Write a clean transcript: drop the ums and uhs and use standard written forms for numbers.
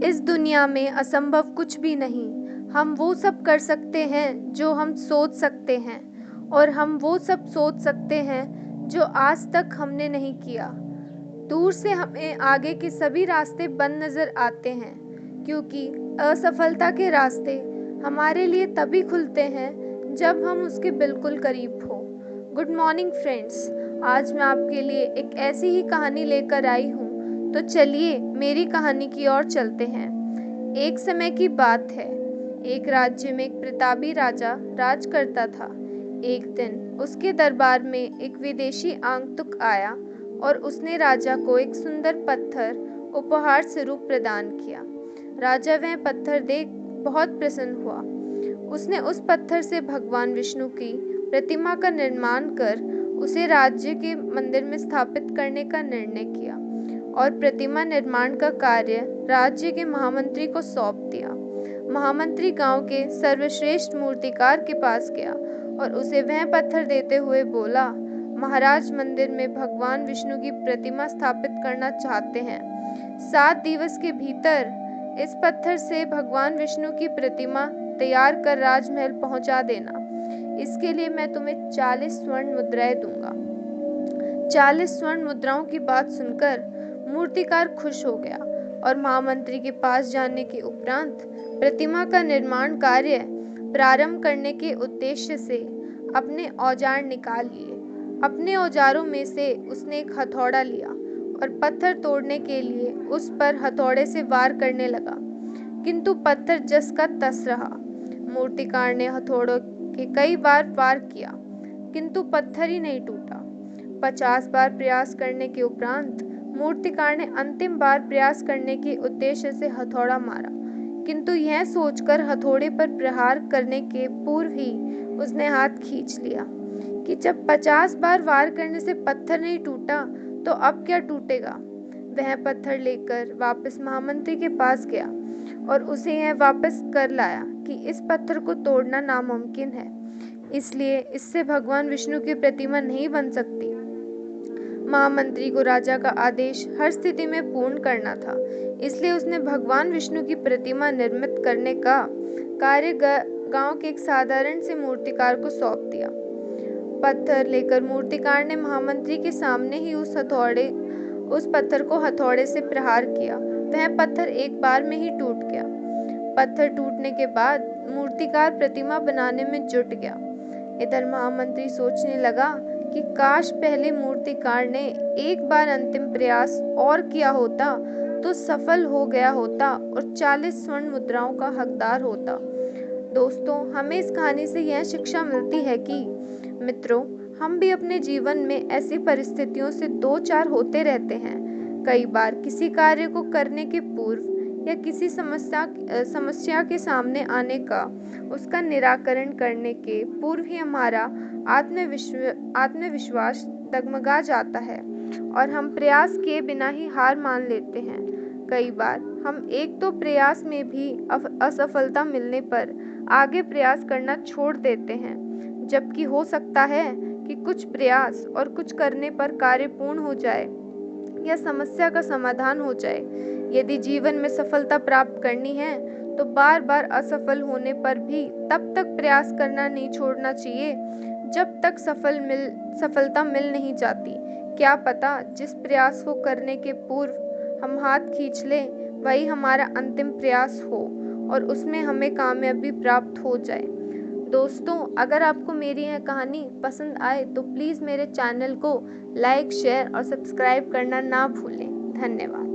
इस दुनिया में असंभव कुछ भी नहीं। हम वो सब कर सकते हैं जो हम सोच सकते हैं, और हम वो सब सोच सकते हैं जो आज तक हमने नहीं किया। दूर से हमें आगे के सभी रास्ते बंद नजर आते हैं, क्योंकि असफलता के रास्ते हमारे लिए तभी खुलते हैं जब हम उसके बिल्कुल करीब हो। गुड मॉर्निंग फ्रेंड्स, आज मैं आपके लिए एक ऐसी ही कहानी लेकर आई हूँ। तो चलिए मेरी कहानी की ओर चलते हैं। एक समय की बात है। एक राज्य में एक प्रतापी राजा राज करता था। एक दिन उसके दरबार में एक विदेशी आगंतुक आया और उसने राजा को एक सुंदर पत्थर उपहार स्वरूप प्रदान किया। राजा वह पत्थर देख बहुत प्रसन्न हुआ। उसने उस पत्थर से भगवान विष्णु की प्रतिमा का निर्माण कर उसे राज्य के मंदिर में स्थापित करने का निर्णय किया और प्रतिमा निर्माण का कार्य राज्य के महामंत्री को सौंप दिया। महामंत्री गांव के सर्वश्रेष्ठ मूर्तिकार के पास गया और उसे वह पत्थर देते हुए बोला, महाराज मंदिर में भगवान विष्णु की प्रतिमा स्थापित करना चाहते हैं। 7 दिवस के भीतर इस पत्थर से भगवान विष्णु की प्रतिमा तैयार कर राजमहल पहुंचा देना। इसके लिए मैं तुम्हें 40 स्वर्ण मुद्राएं दूंगा। 40 स्वर्ण मुद्राओं की बात सुनकर मूर्तिकार खुश हो गया और महामंत्री के पास जाने के उपरांत प्रतिमा का निर्माण कार्य प्रारंभ करने के उद्देश्य से अपने औजार निकाल लिए। अपने औजारों में से उसने एक हथौड़ा लिया और पत्थर तोड़ने के लिए उस पर हथौड़े से वार करने लगा, किंतु पत्थर जस का तस रहा। मूर्तिकार ने हथौड़ों के कई बार वार किया, किंतु पत्थर ही नहीं टूटा। 50 बार प्रयास करने के उपरांत मूर्तिकार ने अंतिम बार प्रयास करने के उद्देश्य से हथौड़ा मारा, किंतु यह सोचकर हथौड़े पर प्रहार करने के पूर्व ही उसने हाथ खींच लिया कि जब 50 बार वार करने से पत्थर नहीं टूटा तो अब क्या टूटेगा। वह पत्थर लेकर वापस महामंत्री के पास गया और उसे यह वापस कर लाया कि इस पत्थर को तोड़ना नामुमकिन है, इसलिए इससे भगवान विष्णु की प्रतिमा नहीं बन सकती। महामंत्री को राजा का आदेश हर स्थिति में पूर्ण करना था, इसलिए उसने भगवान विष्णु की प्रतिमा निर्मित करने का कार्य गांव के एक साधारण से मूर्तिकार को सौंप दिया। पत्थर लेकर मूर्तिकार ने महामंत्री के सामने ही उस पत्थर को हथौड़े से प्रहार किया। वह पत्थर एक बार में ही टूट गया। पत्थर टूटने के बाद मूर्तिकार प्रतिमा बनाने में जुट गया। इधर महामंत्री सोचने लगा कि काश पहले मूर्तिकार ने एक बार अंतिम प्रयास और किया होता तो सफल हो गया होता और 40 स्वर्ण मुद्राओं का हकदार होता। दोस्तों, हमें इस कहानी से यह शिक्षा मिलती है कि मित्रों, हम भी अपने जीवन में ऐसी परिस्थितियों से दो चार होते रहते हैं। कई बार किसी कार्य को करने के पूर्व या किसी समस्या के सामने आने का, उसका निराकरण करने के पूर्व ही हमारा आत्मविश्वास डगमगा जाता है और हम प्रयास किए बिना ही हार मान लेते हैं। कई बार हम एक तो प्रयास में भी असफलता मिलने पर आगे प्रयास करना छोड़ देते हैं, जबकि हो सकता है कि कुछ प्रयास और कुछ करने पर कार्य पूर्ण हो जाए या समस्या का समाधान हो जाए। यदि जीवन में सफलता प्राप्त करनी है तो बार बार असफल होने पर भी तब तक प्रयास करना नहीं छोड़ना चाहिए जब तक सफलता मिल नहीं जाती। क्या पता जिस प्रयास को करने के पूर्व हम हाथ खींच लें वही हमारा अंतिम प्रयास हो और उसमें हमें कामयाबी प्राप्त हो जाए। दोस्तों, अगर आपको मेरी यह कहानी पसंद आए तो प्लीज़ मेरे चैनल को लाइक, शेयर और सब्सक्राइब करना ना भूलें। धन्यवाद।